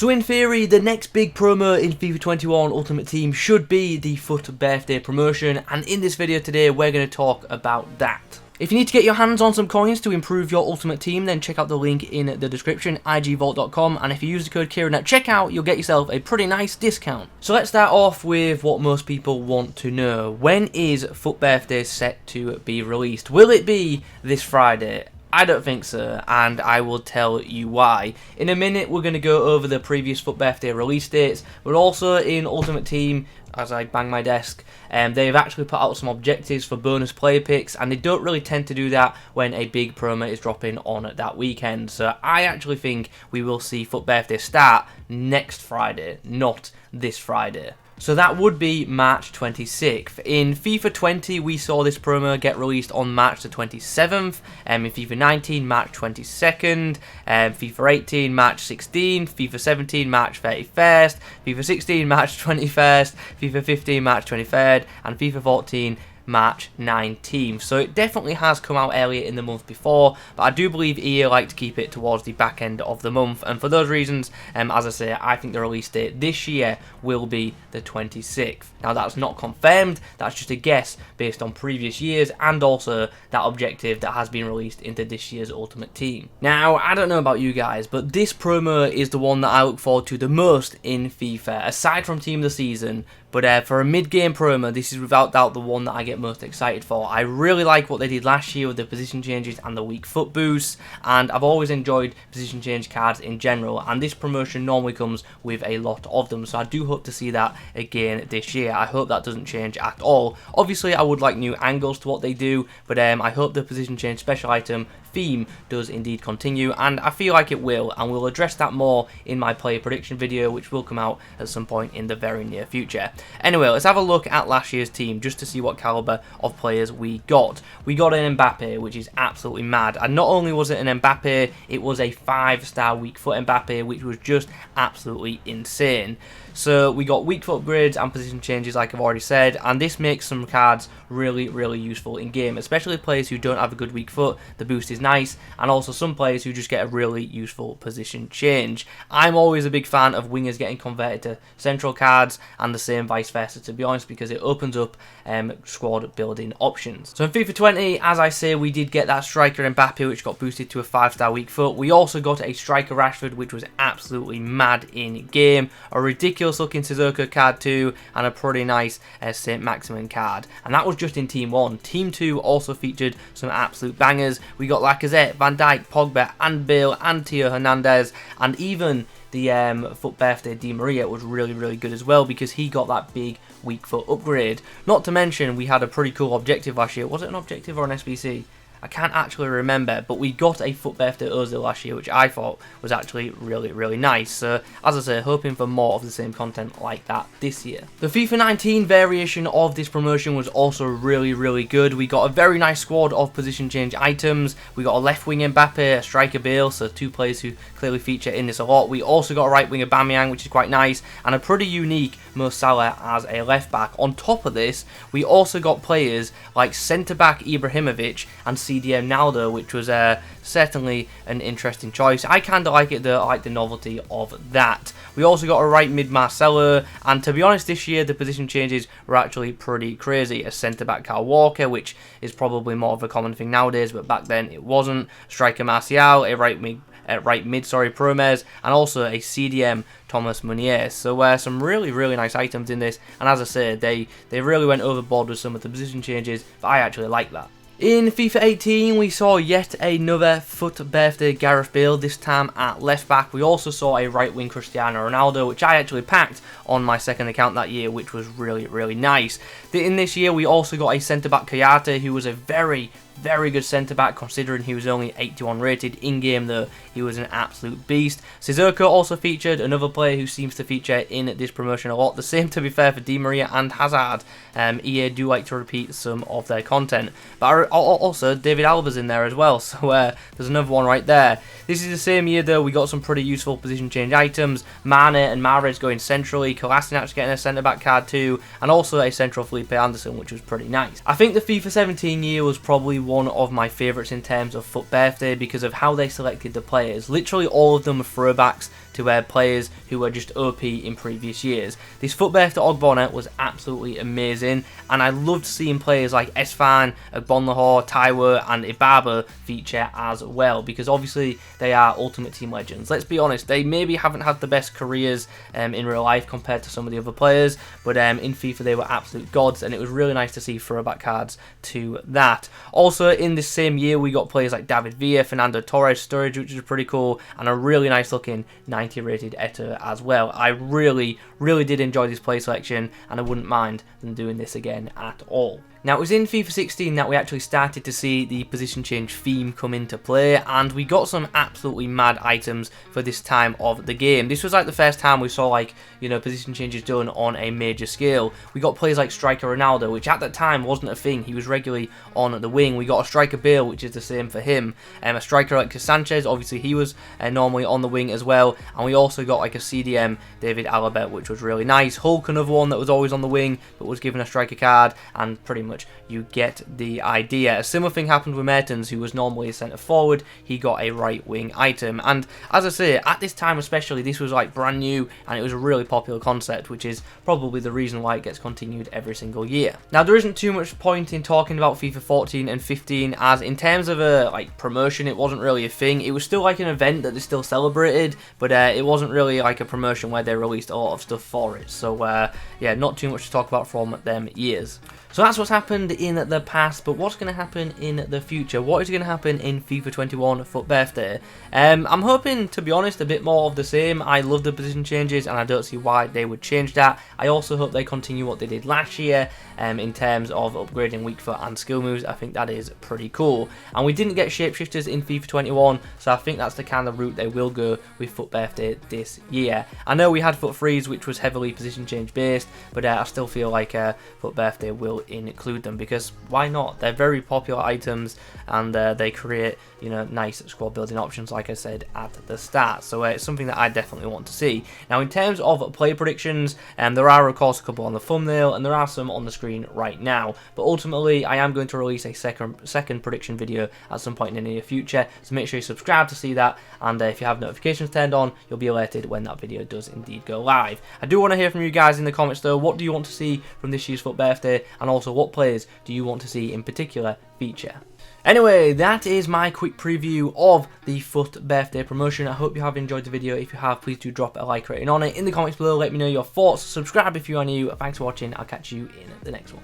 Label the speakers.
Speaker 1: So in theory, the next big promo in FIFA 21 Ultimate Team should be the FUT Birthday promotion, and in this video today we're going to talk about that. If you need to get your hands on some coins to improve your Ultimate Team, then check out the link in the description, igvault.com, and if you use the code Kieran at checkout, you'll get yourself a pretty nice discount. So let's start off with what most people want to know. When is FUT Birthday set to be released? Will it be this Friday? I don't think so, and I will tell you why. In a minute, we're going to go over the previous FUT Birthday release dates, but also in Ultimate Team, as I bang my desk, they've actually put out some objectives for bonus player picks, and they don't really tend to do that when a big promo is dropping on that weekend. So I actually think we will see FUT Birthday start next Friday, not this Friday. So that would be March 26th. In FIFA 20, we saw this promo get released on March the 27th. In FIFA 19, March 22nd. FIFA 18, March 16th. FIFA 17, March 31st. FIFA 16, March 21st. FIFA 15, March 23rd. And FIFA 14, March 19th. So it definitely has come out earlier in the month before, but I do believe EA like to keep it towards the back end of the month, and for those reasons, as I say, I think the release date this year will be the 26th. Now that's not confirmed, that's just a guess based on previous years and also that objective that has been released into this year's Ultimate Team. Now I don't know about you guys, but this promo is the one that I look forward to the most in FIFA, aside from Team of the Season. But for a mid-game promo, this is without doubt the one that I get most excited for. I really like what they did last year with the position changes and the weak foot boosts, and I've always enjoyed position change cards in general, and this promotion normally comes with a lot of them, so I do hope to see that again this year. I hope that doesn't change at all. Obviously, I would like new angles to what they do, but I hope the position change special item theme does indeed continue, and I feel like it will, and we'll address that more in my player prediction video, which will come out at some point in the very near future. Anyway, let's have a look at last year's team just to see what caliber of players we got. We got an Mbappe, which is absolutely mad, and not only was it an Mbappe, it was a 5-star weak foot Mbappe, which was just absolutely insane. So we got weak foot upgrades and position changes, like I've already said, and this makes some cards really useful in game, especially players who don't have a good weak foot. The boost is nice, and also some players who just get a really useful position change. I'm always a big fan of wingers getting converted to central cards, and the same vice versa, to be honest, because it opens up squad building options. So in FIFA 20, as I say, we did get that striker Mbappe, which got boosted to a 5-star weak foot. We also got a striker Rashford, which was absolutely mad in game, a ridiculous looking Sissoko card too, and a pretty nice St. Maximin card. And that was just in Team 1. Team 2 also featured some absolute bangers. We got Lacazette, Van Dijk, Pogba, and Bale, and Theo Hernandez, and even the FUT Birthday Di Maria was really good as well, because he got that big weak foot upgrade. Not to mention, we had a pretty cool objective last year. Was it an objective or an SBC? I can't actually remember, but we got a FUT Birthday Ozil last year, which I thought was actually really nice. So, as I say, hoping for more of the same content like that this year. The FIFA 19 variation of this promotion was also really good. We got a very nice squad of position change items. We got a left wing Mbappe, a striker Bale, so two players who clearly feature in this a lot. We also got a right wing Aubameyang, which is quite nice, and a pretty unique Mo Salah as a left back. On top of this, we also got players like centre back Ibrahimovic and CDM Naldo, which was certainly an interesting choice. I kind of like it though, I like the novelty of that. We also got a right mid Marcelo, and to be honest, this year the position changes were actually pretty crazy. A centre back Kyle Walker, which is probably more of a common thing nowadays, but back then it wasn't. Striker Martial, a right mid Promes, and also a CDM Thomas Meunier. So some really nice items in this, and as I say, they really went overboard with some of the position changes, but I actually like that. In FIFA 18, we saw yet another FUT Birthday Gareth Bale, this time at left back. We also saw a right wing Cristiano Ronaldo, which I actually packed on my second account that year, which was really nice. In this year, we also got a centre back Kayate, who was a very good centre back, considering he was only 81 rated. In game though, he was an absolute beast. Sissoko also featured, another player who seems to feature in this promotion a lot. The same, to be fair, for Di Maria and Hazard. EA do like to repeat some of their content, but also David Alba's in there as well, so there's another one right there. This is the same year though, we got some pretty useful position change items. Mane and Mahrez going centrally, Kolasinac getting a centre back card too, and also a central Felipe Anderson, which was pretty nice. I think the FIFA 17 year was probably one of my favourites in terms of FUT Birthday because of how they selected the players. Literally all of them are throwbacks to players who were just OP in previous years. This FUT birthday Ogbonna was absolutely amazing, and I loved seeing players like Esfan, Ogbonlahor, Taiwo and Ibaba feature as well, because obviously they are Ultimate Team legends. Let's be honest, they maybe haven't had the best careers in real life compared to some of the other players, but in FIFA they were absolute gods, and it was really nice to see throwback cards to that. Also in this same year we got players like David Villa, Fernando Torres, Sturridge, which is pretty cool, and a really nice looking 90 rated Eto'o as well. I really did enjoy this play selection, and I wouldn't mind them doing this again at all. Now, it was in FIFA 16 that we actually started to see the position change theme come into play, and we got some absolutely mad items for this time of the game. This was like the first time we saw, like, you know, position changes done on a major scale. We got players like Striker Ronaldo, which at that time wasn't a thing. He was regularly on the wing. We got a Striker Bale, which is the same for him. A striker like Sanchez, obviously he was normally on the wing as well. And we also got like a CDM David Alaba, which was really nice. Hulk, another one that was always on the wing, but was given a striker card, and pretty much you get the idea. A similar thing happened with Mertens, who was normally a centre forward. He got a right wing item, and as I say, at this time especially, this was like brand new, and it was a really popular concept, which is probably the reason why it gets continued every single year. Now, there isn't too much point in talking about FIFA 14 and 15, as in terms of a like promotion, it wasn't really a thing. It was still like an event that they still celebrated, but it wasn't really like a promotion where they released a lot of stuff for it. So yeah, not too much to talk about from them years. So that's what's happened in the past, but what's going to happen in the future? What is going to happen in FIFA 21 FUT Birthday? I'm hoping, to be honest, a bit more of the same. I love the position changes, and I don't see why they would change that. I also hope they continue what they did last year in terms of upgrading weak foot and skill moves. I think that is pretty cool. And we didn't get shapeshifters in FIFA 21, so I think that's the kind of route they will go with FUT Birthday this year. I know we had FUT Freeze, which was heavily position change based, but I still feel like FUT Birthday will include them, because why not? They're very popular items, and they create, you know, nice squad building options, like I said at the start. So it's something that I definitely want to see. Now, in terms of play predictions, there are of course a couple on the thumbnail, and there are some on the screen right now, but ultimately I am going to release a second prediction video at some point in the near future, so make sure you subscribe to see that, and if you have notifications turned on, you'll be alerted when that video does indeed go live. I do want to hear from you guys in the comments though. What do you want to see from this year's FUT Birthday, and also what players do you want to see in particular feature? Anyway, that is my quick preview of the FUT Birthday promotion. I hope you have enjoyed the video. If you have, please do drop a like rating on it in the comments below. Let me know your thoughts. Subscribe if you are new. Thanks for watching. I'll catch you in the next one.